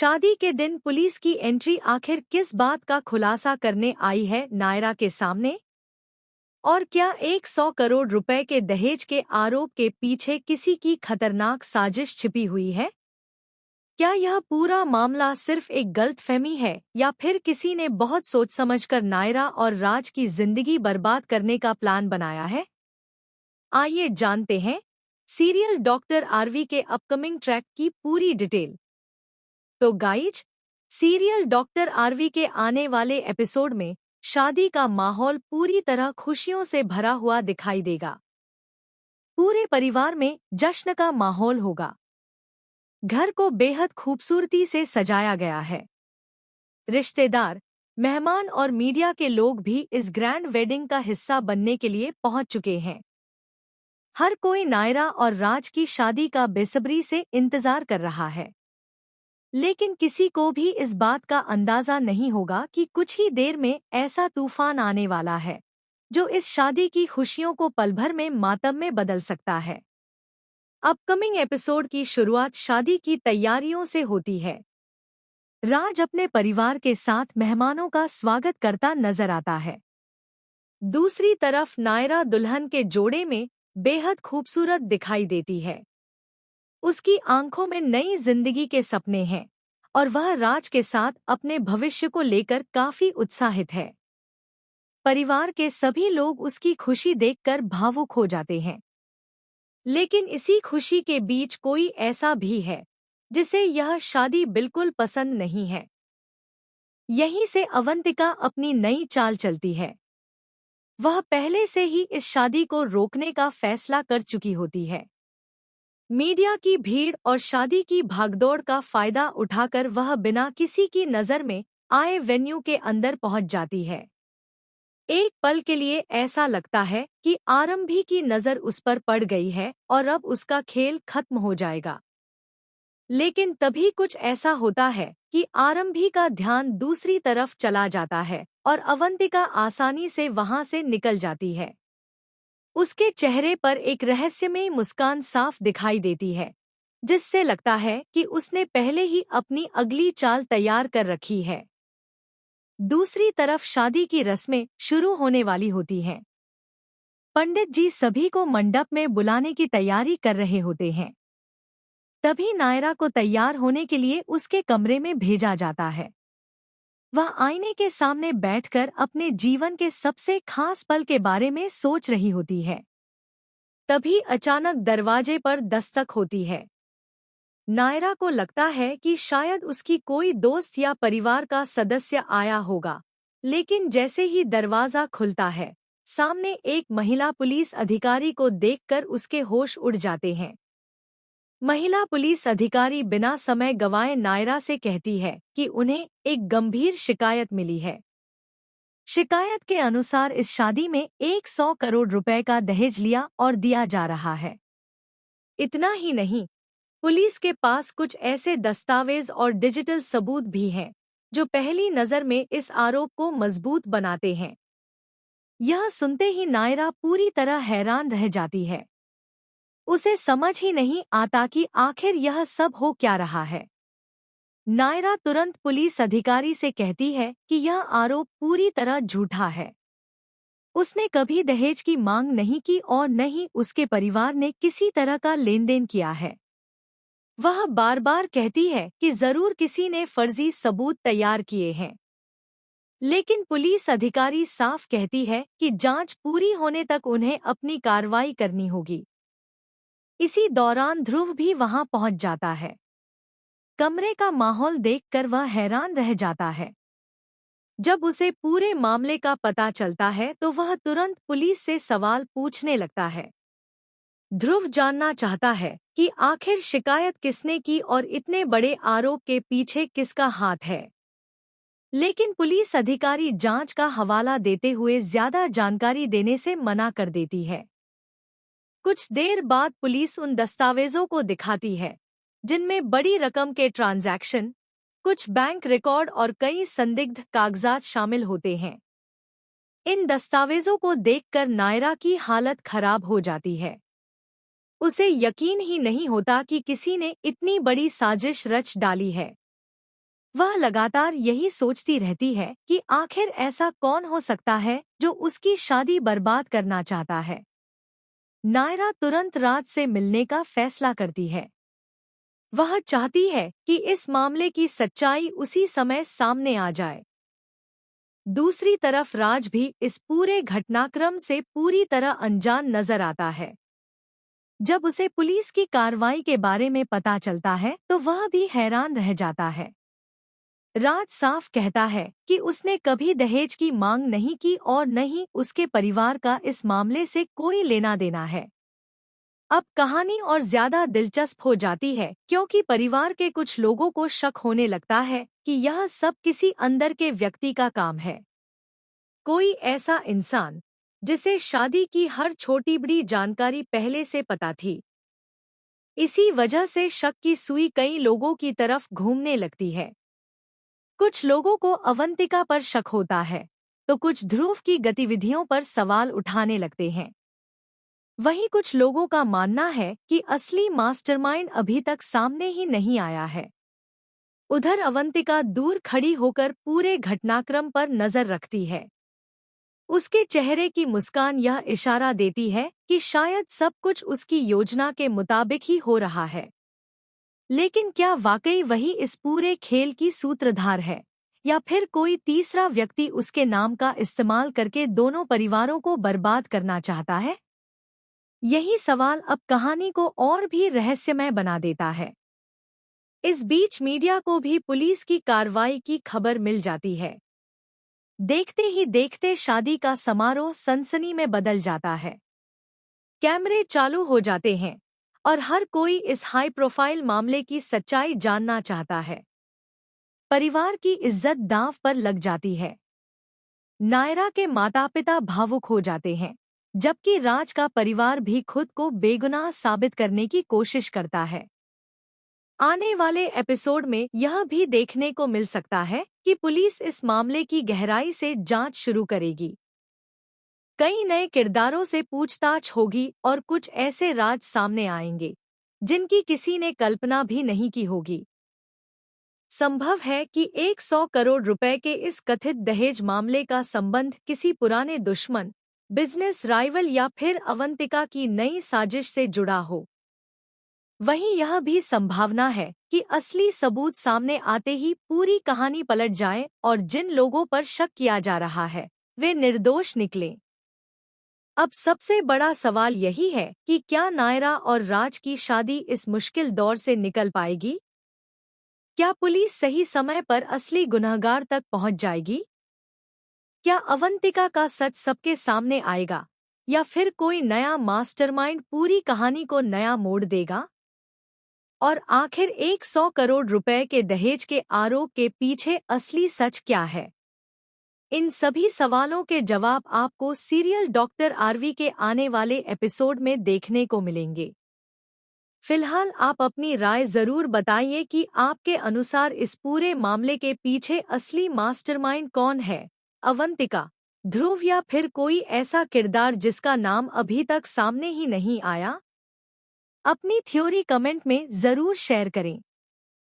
शादी के दिन पुलिस की एंट्री आखिर किस बात का खुलासा करने आई है नायरा के सामने? और क्या 100 करोड़ रुपए के दहेज के आरोप के पीछे किसी की खतरनाक साजिश छिपी हुई है? क्या यह पूरा मामला सिर्फ एक गलतफहमी है या फिर किसी ने बहुत सोच समझकर नायरा और राज की जिंदगी बर्बाद करने का प्लान बनाया है? आइए जानते हैं सीरियल डॉक्टर आरवी के अपकमिंग ट्रैक की पूरी डिटेल। तो गाइज, सीरियल डॉक्टर आरवी के आने वाले एपिसोड में शादी का माहौल पूरी तरह खुशियों से भरा हुआ दिखाई देगा। पूरे परिवार में जश्न का माहौल होगा। घर को बेहद खूबसूरती से सजाया गया है। रिश्तेदार, मेहमान और मीडिया के लोग भी इस ग्रैंड वेडिंग का हिस्सा बनने के लिए पहुंच चुके हैं। हर कोई नायरा और राज की शादी का बेसब्री से इंतजार कर रहा है। लेकिन किसी को भी इस बात का अंदाजा नहीं होगा कि कुछ ही देर में ऐसा तूफान आने वाला है जो इस शादी की खुशियों को पल भर में मातम में बदल सकता है। अपकमिंग एपिसोड की शुरुआत शादी की तैयारियों से होती है। राज अपने परिवार के साथ मेहमानों का स्वागत करता नजर आता है। दूसरी तरफ नायरा दुल्हन के जोड़े में बेहद खूबसूरत दिखाई देती है। उसकी आंखों में नई जिंदगी के सपने हैं और वह राज के साथ अपने भविष्य को लेकर काफी उत्साहित है। परिवार के सभी लोग उसकी खुशी देखकर भावुक हो जाते हैं। लेकिन इसी खुशी के बीच कोई ऐसा भी है जिसे यह शादी बिल्कुल पसंद नहीं है। यहीं से अवंतिका अपनी नई चाल चलती है। वह पहले से ही इस शादी को रोकने का फैसला कर चुकी होती है। मीडिया की भीड़ और शादी की भागदौड़ का फायदा उठाकर वह बिना किसी की नज़र में आए वेन्यू के अंदर पहुंच जाती है। एक पल के लिए ऐसा लगता है कि आरंभी की नज़र उस पर पड़ गई है और अब उसका खेल खत्म हो जाएगा। लेकिन तभी कुछ ऐसा होता है कि आरंभी का ध्यान दूसरी तरफ चला जाता है और अवंतिका आसानी से वहां से निकल जाती है। उसके चेहरे पर एक रहस्यमयी मुस्कान साफ दिखाई देती है, जिससे लगता है कि उसने पहले ही अपनी अगली चाल तैयार कर रखी है। दूसरी तरफ शादी की रस्में शुरू होने वाली होती हैं। पंडित जी सभी को मंडप में बुलाने की तैयारी कर रहे होते हैं। तभी नायरा को तैयार होने के लिए उसके कमरे में भेजा जाता है। वह आईने के सामने बैठकर अपने जीवन के सबसे खास पल के बारे में सोच रही होती है। तभी अचानक दरवाजे पर दस्तक होती है। नायरा को लगता है कि शायद उसकी कोई दोस्त या परिवार का सदस्य आया होगा, लेकिन जैसे ही दरवाजा खुलता है, सामने एक महिला पुलिस अधिकारी को देखकर उसके होश उड़ जाते हैं। महिला पुलिस अधिकारी बिना समय गंवाए नायरा से कहती है कि उन्हें एक गंभीर शिकायत मिली है। शिकायत के अनुसार इस शादी में 100 करोड़ रुपए का दहेज लिया और दिया जा रहा है। इतना ही नहीं, पुलिस के पास कुछ ऐसे दस्तावेज और डिजिटल सबूत भी हैं जो पहली नज़र में इस आरोप को मजबूत बनाते हैं। यह सुनते ही नायरा पूरी तरह हैरान रह जाती है। उसे समझ ही नहीं आता कि आखिर यह सब हो क्या रहा है। नायरा तुरंत पुलिस अधिकारी से कहती है कि यह आरोप पूरी तरह झूठा है। उसने कभी दहेज की मांग नहीं की और न ही उसके परिवार ने किसी तरह का लेन देन किया है। वह बार बार कहती है कि जरूर किसी ने फर्जी सबूत तैयार किए हैं। लेकिन पुलिस अधिकारी साफ कहती है कि जांच पूरी होने तक उन्हें अपनी कार्रवाई करनी होगी। इसी दौरान ध्रुव भी वहां पहुंच जाता है। कमरे का माहौल देखकर वह हैरान रह जाता है। जब उसे पूरे मामले का पता चलता है तो वह तुरंत पुलिस से सवाल पूछने लगता है। ध्रुव जानना चाहता है कि आखिर शिकायत किसने की और इतने बड़े आरोप के पीछे किसका हाथ है। लेकिन पुलिस अधिकारी जांच का हवाला देते हुए ज्यादा जानकारी देने से मना कर देती है। कुछ देर बाद पुलिस उन दस्तावेजों को दिखाती है जिनमें बड़ी रकम के ट्रांजैक्शन, कुछ बैंक रिकॉर्ड और कई संदिग्ध कागजात शामिल होते हैं। इन दस्तावेजों को देखकर नायरा की हालत खराब हो जाती है। उसे यकीन ही नहीं होता कि किसी ने इतनी बड़ी साजिश रच डाली है। वह लगातार यही सोचती रहती है कि आखिर ऐसा कौन हो सकता है जो उसकी शादी बर्बाद करना चाहता है। नायरा तुरंत राज से मिलने का फैसला करती है। वह चाहती है कि इस मामले की सच्चाई उसी समय सामने आ जाए। दूसरी तरफ राज भी इस पूरे घटनाक्रम से पूरी तरह अनजान नजर आता है। जब उसे पुलिस की कार्रवाई के बारे में पता चलता है तो वह भी हैरान रह जाता है। राज साफ कहता है कि उसने कभी दहेज की मांग नहीं की और न ही उसके परिवार का इस मामले से कोई लेना देना है। अब कहानी और ज्यादा दिलचस्प हो जाती है क्योंकि परिवार के कुछ लोगों को शक होने लगता है कि यह सब किसी अंदर के व्यक्ति का काम है। कोई ऐसा इंसान जिसे शादी की हर छोटी बड़ी जानकारी पहले से पता थी। इसी वजह से शक की सुई कई लोगों की तरफ घूमने लगती है। कुछ लोगों को अवंतिका पर शक होता है तो कुछ ध्रुव की गतिविधियों पर सवाल उठाने लगते हैं। वहीं कुछ लोगों का मानना है कि असली मास्टरमाइंड अभी तक सामने ही नहीं आया है। उधर अवंतिका दूर खड़ी होकर पूरे घटनाक्रम पर नजर रखती है। उसके चेहरे की मुस्कान यह इशारा देती है कि शायद सब कुछ उसकी योजना के मुताबिक ही हो रहा है। लेकिन क्या वाकई वही इस पूरे खेल की सूत्रधार है या फिर कोई तीसरा व्यक्ति उसके नाम का इस्तेमाल करके दोनों परिवारों को बर्बाद करना चाहता है? यही सवाल अब कहानी को और भी रहस्यमय बना देता है। इस बीच मीडिया को भी पुलिस की कार्रवाई की खबर मिल जाती है। देखते ही देखते शादी का समारोह सनसनी में बदल जाता है। कैमरे चालू हो जाते हैं और हर कोई इस हाई प्रोफाइल मामले की सच्चाई जानना चाहता है। परिवार की इज्जत दांव पर लग जाती है। नायरा के माता-पिता भावुक हो जाते हैं, जबकि राज का परिवार भी खुद को बेगुनाह साबित करने की कोशिश करता है। आने वाले एपिसोड में यह भी देखने को मिल सकता है कि पुलिस इस मामले की गहराई से जांच शुरू करेगी। कई नए किरदारों से पूछताछ होगी और कुछ ऐसे राज सामने आएंगे जिनकी किसी ने कल्पना भी नहीं की होगी। संभव है कि 100 करोड़ रुपए के इस कथित दहेज मामले का संबंध किसी पुराने दुश्मन, बिजनेस राइवल या फिर अवंतिका की नई साजिश से जुड़ा हो। वहीं यह भी संभावना है कि असली सबूत सामने आते ही पूरी कहानी पलट जाए और जिन लोगों पर शक किया जा रहा है वे निर्दोष निकलें। अब सबसे बड़ा सवाल यही है कि क्या नायरा और राज की शादी इस मुश्किल दौर से निकल पाएगी? क्या पुलिस सही समय पर असली गुनहगार तक पहुंच जाएगी? क्या अवंतिका का सच सबके सामने आएगा या फिर कोई नया मास्टरमाइंड पूरी कहानी को नया मोड़ देगा? और आखिर 100 करोड़ रुपए के दहेज के आरोप के पीछे असली सच क्या है? इन सभी सवालों के जवाब आपको सीरियल डॉक्टर आरवी के आने वाले एपिसोड में देखने को मिलेंगे। फिलहाल आप अपनी राय जरूर बताइए कि आपके अनुसार इस पूरे मामले के पीछे असली मास्टरमाइंड कौन है, अवंतिका, ध्रुव या फिर कोई ऐसा किरदार जिसका नाम अभी तक सामने ही नहीं आया? अपनी थ्योरी कमेंट में जरूर शेयर करें।